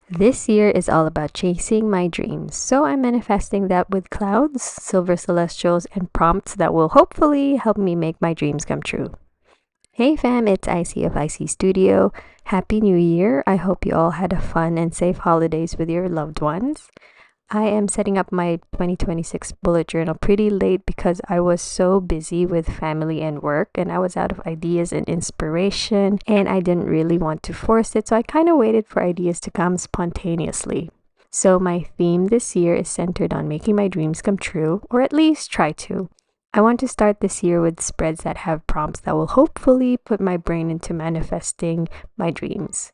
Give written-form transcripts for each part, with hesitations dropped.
This year is all about chasing my dreams, so I'm manifesting that with clouds, silver celestials, and prompts that will hopefully help me make my dreams come true. Hey fam, it's Icy of Icy Studio. Happy New Year. I hope you all had a fun and safe holidays with your loved ones. I am setting up my 2026 bullet journal pretty late because I was so busy with family and work and I was out of ideas and inspiration and I didn't really want to force it, so I kind of waited for ideas to come spontaneously. So my theme this year is centered on making my dreams come true, or at least try to. I want to start this year with spreads that have prompts that will hopefully put my brain into manifesting my dreams.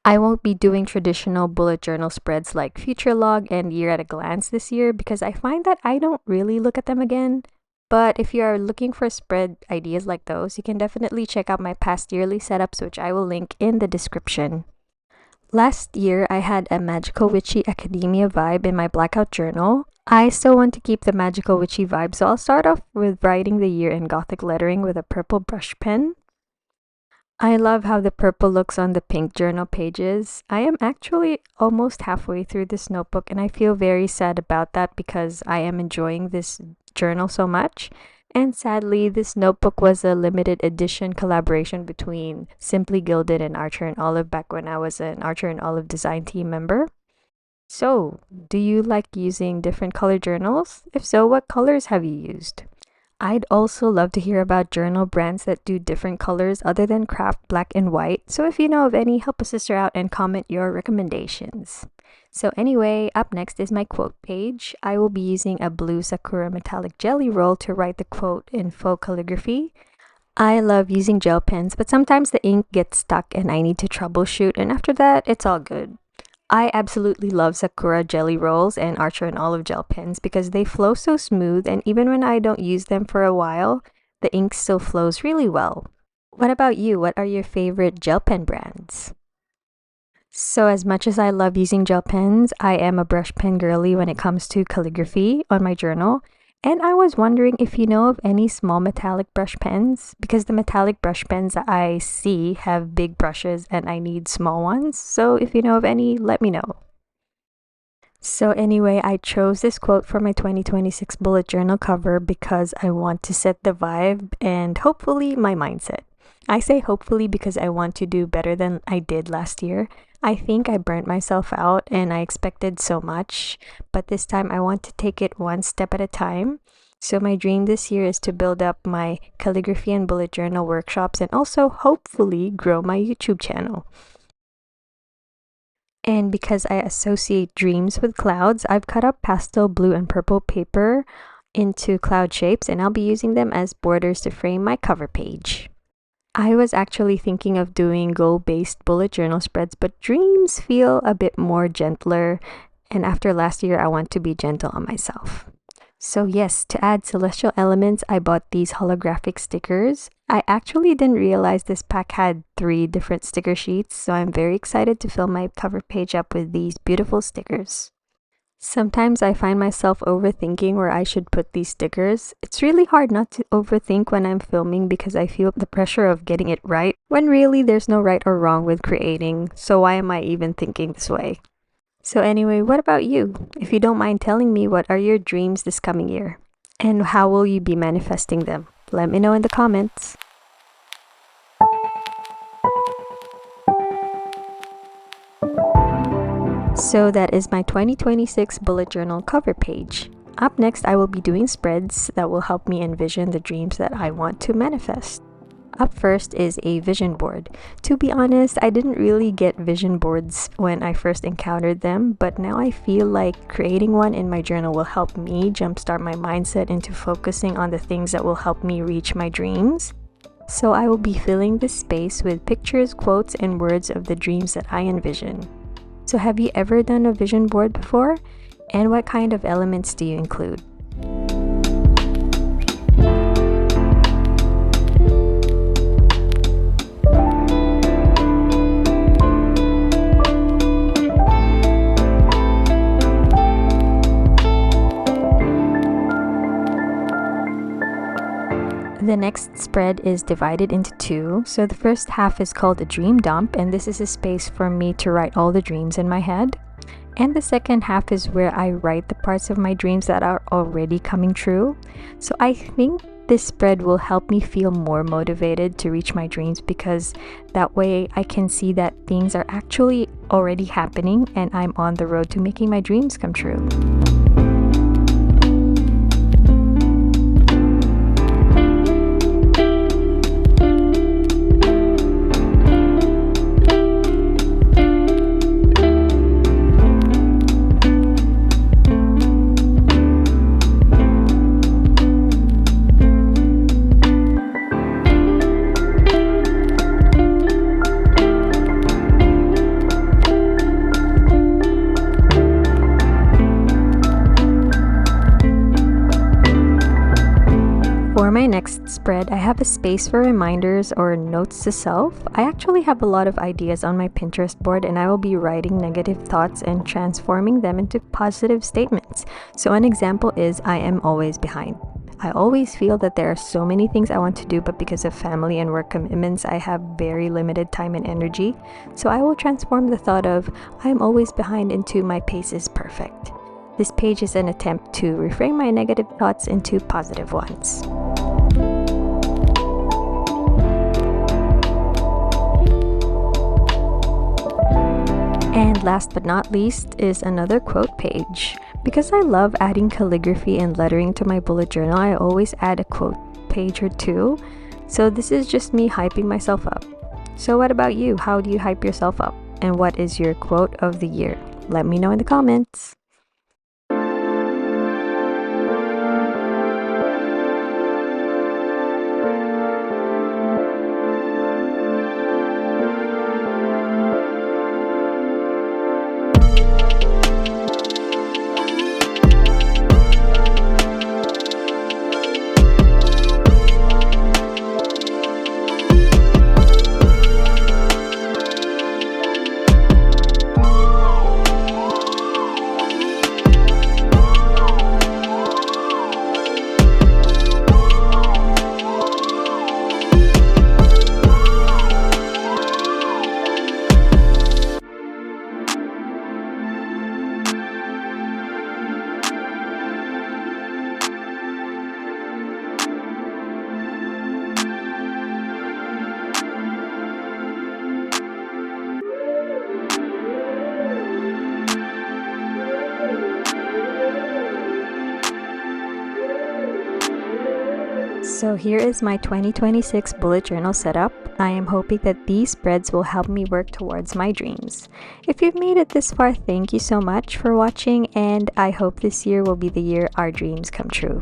I won't be doing traditional bullet journal spreads like future log and year at a glance this year because I find that I don't really look at them again. But if you are looking for spread ideas like those, you can definitely check out my past yearly setups, which I will link in the description. Last year, I had a magical witchy academia vibe in my blackout journal. I still want to keep the magical witchy vibe, so I'll start off with writing the year in gothic lettering with a purple brush pen. I love how the purple looks on the pink journal pages. I am actually almost halfway through this notebook and I feel very sad about that because I am enjoying this journal so much. And sadly, this notebook was a limited edition collaboration between Simply Gilded and Archer and Olive back when I was an Archer and Olive design team member. So, do you like using different color journals? If so, what colors have you used? I'd also love to hear about journal brands that do different colors other than craft black and white. So if you know of any, help a sister out and comment your recommendations. So anyway, up next is my quote page. I will be using a blue Sakura metallic jelly roll to write the quote in faux calligraphy. I love using gel pens, but sometimes the ink gets stuck and I need to troubleshoot, and after that, it's all good. I absolutely love Sakura jelly rolls and Archer and Olive gel pens because they flow so smooth, and even when I don't use them for a while, the ink still flows really well. What about you? What are your favorite gel pen brands? So as much as I love using gel pens, I am a brush pen girly when it comes to calligraphy on my journal. And I was wondering if you know of any small metallic brush pens, because the metallic brush pens that I see have big brushes and I need small ones. So if you know of any, let me know. So anyway, I chose this quote for my 2026 bullet journal cover because I want to set the vibe and hopefully my mindset. I say hopefully because I want to do better than I did last year. I think I burnt myself out and I expected so much, but this time I want to take it one step at a time. So my dream this year is to build up my calligraphy and bullet journal workshops and also hopefully grow my YouTube channel. And because I associate dreams with clouds, I've cut up pastel blue and purple paper into cloud shapes and I'll be using them as borders to frame my cover page. I was actually thinking of doing goal-based bullet journal spreads, but dreams feel a bit more gentler, and after last year, I want to be gentle on myself. So yes, to add celestial elements, I bought these holographic stickers. I actually didn't realize this pack had 3 different sticker sheets, so I'm very excited to fill my cover page up with these beautiful stickers. Sometimes I find myself overthinking where I should put these stickers. It's really hard not to overthink when I'm filming because I feel the pressure of getting it right, when really there's no right or wrong with creating, so why am I even thinking this way? So anyway, what about you? If you don't mind telling me, what are your dreams this coming year? And how will you be manifesting them? Let me know in the comments. So that is my 2026 bullet journal cover page. Up next, I will be doing spreads that will help me envision the dreams that I want to manifest. Up first is a vision board. To be honest, I didn't really get vision boards when I first encountered them, but now I feel like creating one in my journal will help me jumpstart my mindset into focusing on the things that will help me reach my dreams. So I will be filling this space with pictures, quotes, and words of the dreams that I envision. So have you ever done a vision board before? And what kind of elements do you include? The next spread is divided into two. So the first half is called a dream dump, and this is a space for me to write all the dreams in my head. And the second half is where I write the parts of my dreams that are already coming true. So I think this spread will help me feel more motivated to reach my dreams, because that way I can see that things are actually already happening and I'm on the road to making my dreams come true. For my next spread, I have a space for reminders or notes to self. I actually have a lot of ideas on my Pinterest board, and I will be writing negative thoughts and transforming them into positive statements. So an example is, I am always behind. I always feel that there are so many things I want to do, but because of family and work commitments, I have very limited time and energy. So I will transform the thought of, I am always behind into my pace is perfect. This page is an attempt to reframe my negative thoughts into positive ones. And last but not least is another quote page. Because I love adding calligraphy and lettering to my bullet journal, I always add a quote page or two. So this is just me hyping myself up. So what about you? How do you hype yourself up? And what is your quote of the year? Let me know in the comments. So here is my 2026 bullet journal setup. I am hoping that these spreads will help me work towards my dreams. If you've made it this far, thank you so much for watching, and I hope this year will be the year our dreams come true.